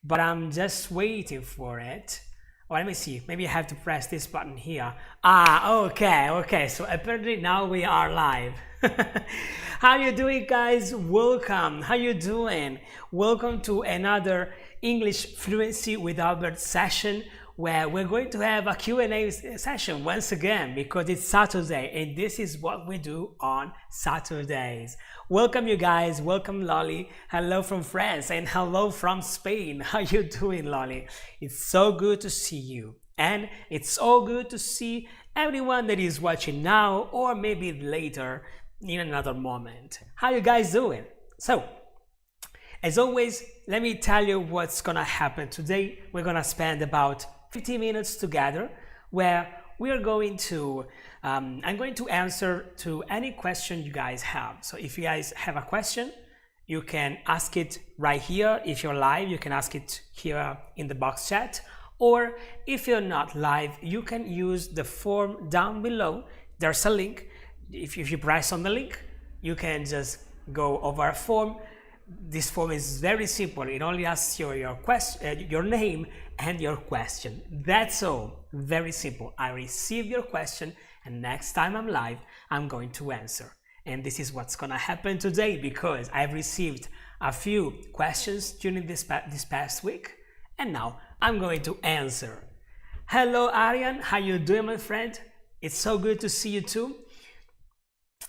but I'm just waiting for it. Oh, let me see. Maybe I have to press this button here. Ah, okay. So apparently now we are live. How you doing, guys? Welcome. How you doing? Welcome to another English Fluency with Albert session, where we're going to have a Q&A session once again because it's Saturday and this is what we do on Saturdays. Welcome you guys, welcome Lolly, hello from France and hello from Spain. How you doing, Lolly? It's so good to see you, and it's so good to see everyone that is watching now or maybe later in another moment. How you guys doing? So, as always, let me tell you what's gonna happen today. We're gonna spend about 50 minutes together where we are going to I'm going to answer to any question you guys have. So if you guys have a question, you can ask it right here. If you're live, you can ask it here in the box chat, or if you're not live, you can use the form down below. There's a link. If you press on the link, you can just go over a form. This form is very simple. It only asks your question, your name and your question. That's all. Very simple. I receive your question, and next time I'm live, I'm going to answer. And this is what's gonna happen today because I've received a few questions during this past week, and now I'm going to answer. Hello, Aryan. How you doing, my friend? It's so good to see you too.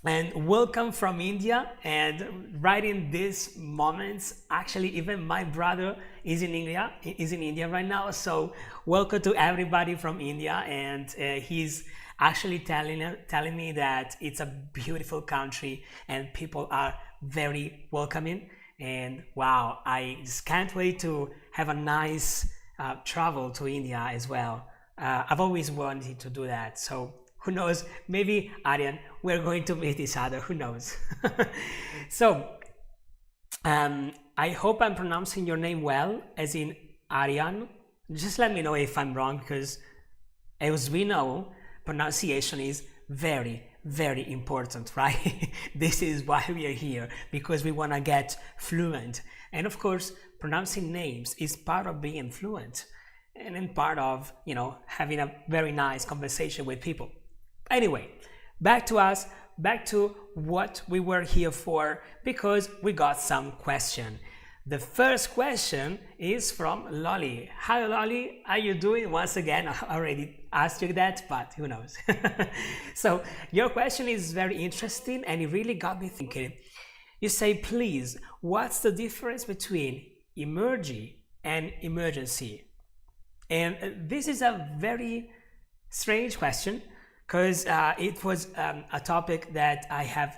And welcome from India. And right in these moments, actually even my brother is in India right now. So welcome to everybody from India. And he's actually telling me that it's a beautiful country and people are very welcoming. And wow, I just can't wait to have a nice travel to India as well. I've always wanted to do that. So who knows, maybe Aryan, we're going to meet each other, who knows. So, I hope I'm pronouncing your name well, as in Aryan. Just let me know if I'm wrong, because as we know, pronunciation is very, very important, right? This is why we are here, because we want to get fluent. And of course, pronouncing names is part of being fluent, and in part of, you know, having a very nice conversation with people. Anyway, back to us, back to what we were here for, because we got some question. The first question is from Lolly. Hi Lolly, how are you doing? Once again, I already asked you that, but who knows. So your question is very interesting and it really got me thinking. You say, please, what's the difference between emergy and emergency? And this is a very strange question, because it was a topic that I had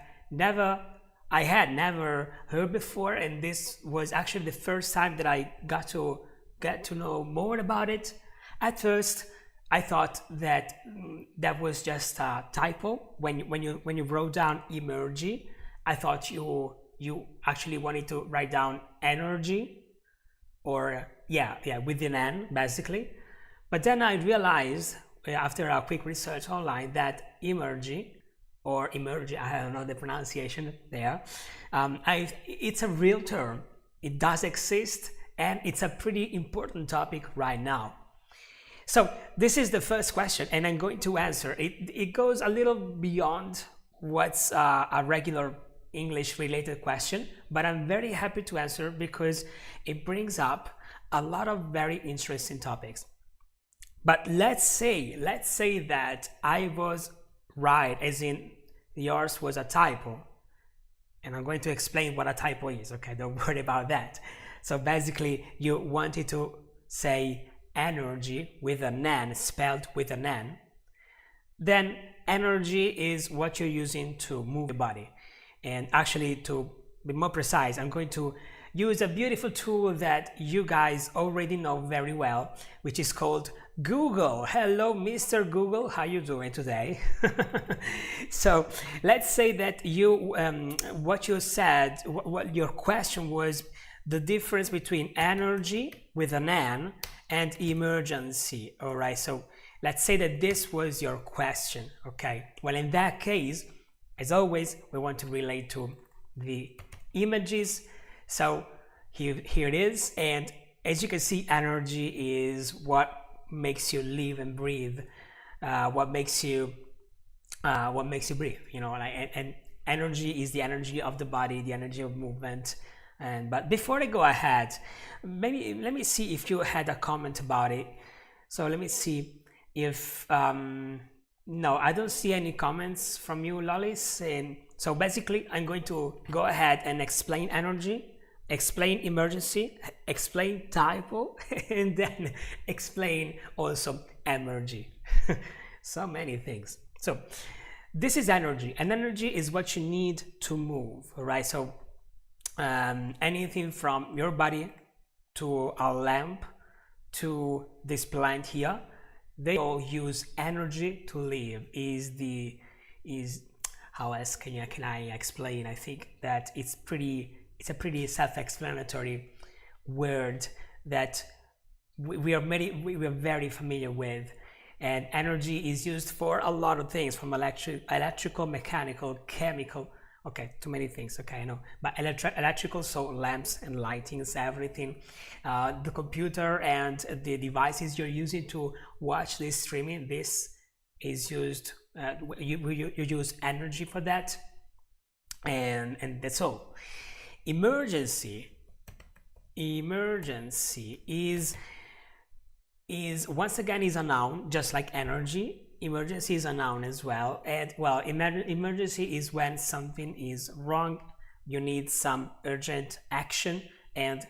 never heard before, and this was actually the first time that I got to get to know more about it. At first, I thought that that was just a typo. When you wrote down emergy, I thought you actually wanted to write down energy, or yeah, with an N basically. But then I realized, after a quick research online, that emergy, or emergy, I don't know the pronunciation there, it's a real term. It does exist, and it's a pretty important topic right now. So this is the first question, and I'm going to answer. It goes a little beyond what's a regular English related question, but I'm very happy to answer because it brings up a lot of very interesting topics. But let's say that I was right, as in yours was a typo. And I'm going to explain what a typo is, okay? Don't worry about that. So basically, you wanted to say energy with an N, spelled with an N. Then energy is what you're using to move your body. And actually, to be more precise, I'm going to use a beautiful tool that you guys already know very well, which is called Google. Hello, Mr. Google, how you doing today? So let's say that you, what you said, what your question was, the difference between energy with an N and emergency. All right, so let's say that this was your question. Okay, well, in that case, as always, we want to relate to the images. So here it is, and as you can see, energy is what makes you live and breathe, what makes you breathe, you know, and energy is the energy of the body, the energy of movement. And but before I go ahead, maybe let me see if you had a comment about it. So let me see if no, I don't see any comments from you, Lolis. And so basically I'm going to go ahead and explain energy, explain emergency, explain typo, and then explain also Emergy. So many things. So this is energy, and energy is what you need to move, right? So anything from your body to a lamp to this plant here, they all use energy to live. How else can I explain? I think that it's a pretty self-explanatory word that we are very familiar with. And energy is used for a lot of things, from electrical, mechanical, chemical, okay, too many things, okay, I know, but electrical, so lamps and lightings, everything, the computer and the devices you're using to watch this streaming, this is used, you use energy for that, and that's all. Emergency is once again is a noun, just like energy. Emergency is a noun as well. And well, emergency is when something is wrong, you need some urgent action, and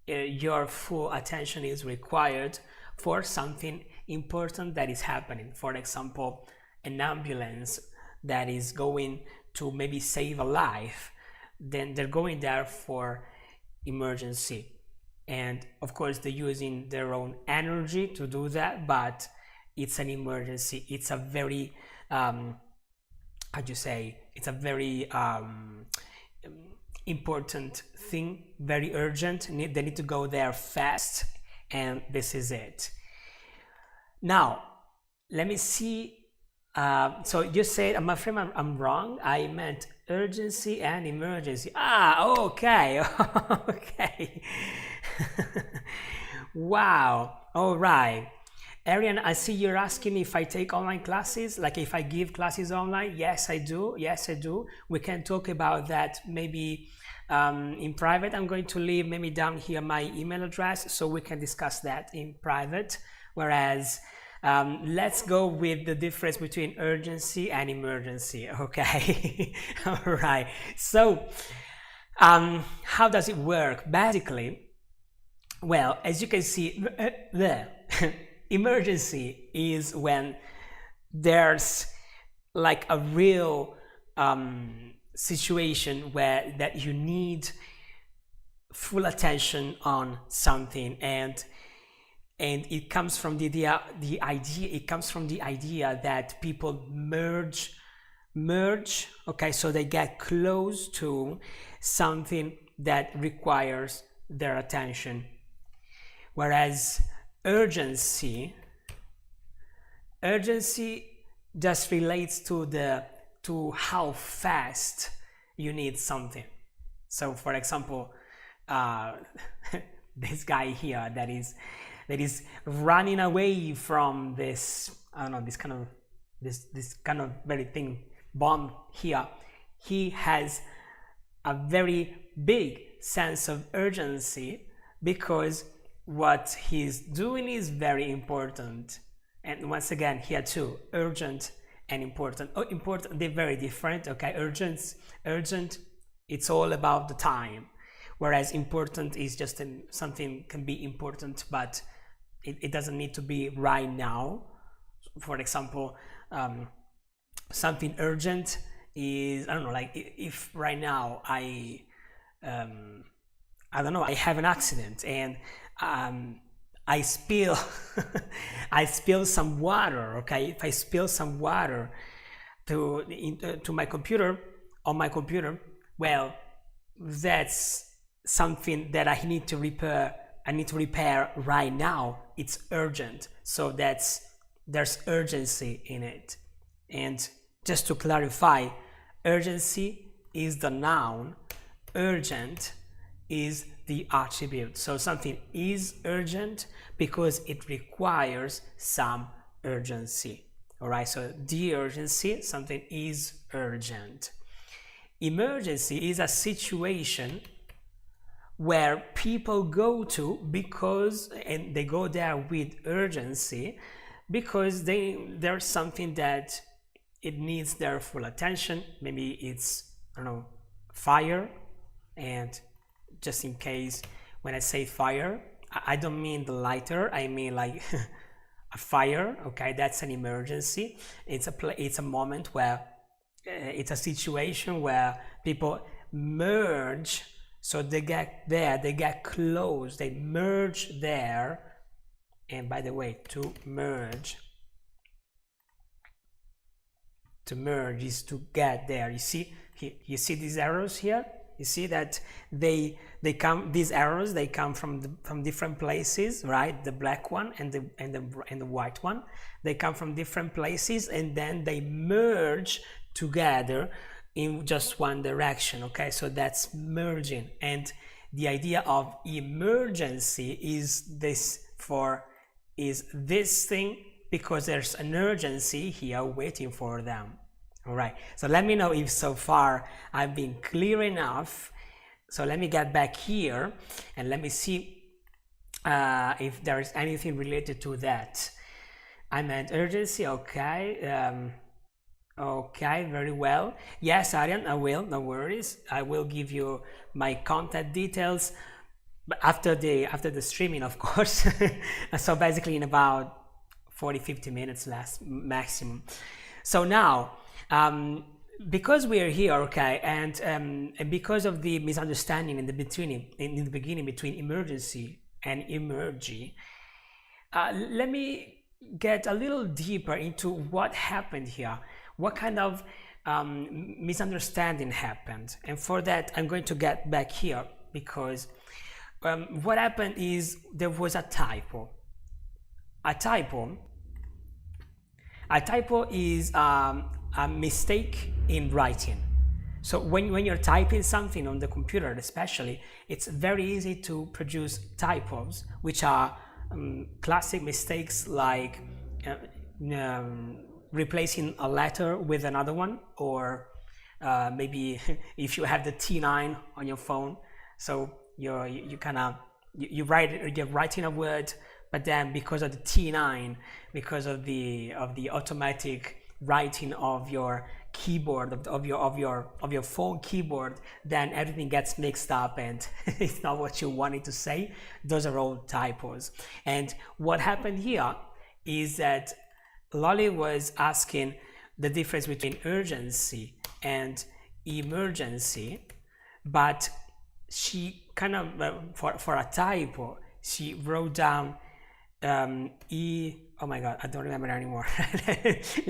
your full attention is required for something important that is happening. For example, an ambulance that is going to maybe save a life, then they're going there for emergency. And of course they're using their own energy to do that, but it's an emergency. It's a very how do you say, it's a very important thing, very urgent. They need to go there fast, and this is it. Now let me see. So you said, I'm afraid I'm wrong, I meant urgency and emergency. Okay. Okay. Wow. All right, Arian, I see you're asking if I take online classes, like if I give classes online. Yes, I do. Yes, I do. We can talk about that maybe in private. I'm going to leave maybe down here my email address so we can discuss that in private. Whereas let's go with the difference between urgency and emergency. Okay. All right. So how does it work? Basically, well, as you can see, the emergency is when there's like a real situation where that you need full attention on something, and it comes from the idea that people merge, okay, so they get close to something that requires their attention. Whereas urgency just relates to how fast you need something. So for example, this guy here that is running away from this, I don't know, this kind of very thing bomb here, he has a very big sense of urgency because what he's doing is very important. And once again, here too, urgent and important. Important, they're very different. Okay, urgent, it's all about the time, whereas important is just something can be important, but it doesn't need to be right now. For example, something urgent is, I don't know, like if right now I don't know, I have an accident and I spill I spill some water. Okay, if I spill some water to my computer, on my computer, well, that's something that I need to repair. I need to repair right now. It's urgent, so there's urgency in it. And just to clarify, urgency is the noun, urgent is the attribute. So something is urgent because it requires some urgency. All right, so the urgency, something is urgent. Emergency is a situation where people go to because, and they go there with urgency because there's something that it needs their full attention. Maybe it's, I don't know, fire. And just in case, when I say fire, I don't mean the lighter, I mean like a fire. Okay, that's an emergency. It's a moment where it's a situation where people merge. So they get there, they get close, they merge there. And by the way, to merge is to get there. You see these arrows here? You see that these arrows come from different places, right? The black one and the white one, they come from different places, and then they merge together in just one direction. Okay, so that's merging. And the idea of emergency is this thing because there's an urgency here waiting for them. All right, so let me know if so far I've been clear enough. So let me get back here and let me see if there is anything related to that. I meant urgency. Okay, okay, very well. Yes, Arian, I will, no worries. I will give you my contact details, but after the streaming, of course. So basically in about 40-50 minutes last maximum. So now, because we are here, okay, and because of the misunderstanding in the beginning between emergency and emergy, let me get a little deeper into what happened here. What kind of misunderstanding happened? And for that, I'm going to get back here because what happened is there was a typo. A typo is a mistake in writing. So when you're typing something on the computer, especially, it's very easy to produce typos, which are classic mistakes like replacing a letter with another one, or maybe if you have the T9 on your phone, so you're writing a word, but then because of the T9, because of the automatic writing of your keyboard, of your phone keyboard, then everything gets mixed up and it's not what you wanted to say. Those are all typos. And what happened here is that Lolly was asking the difference between urgency and emergency, but she kind of for a typo she wrote down oh my god, I don't remember anymore.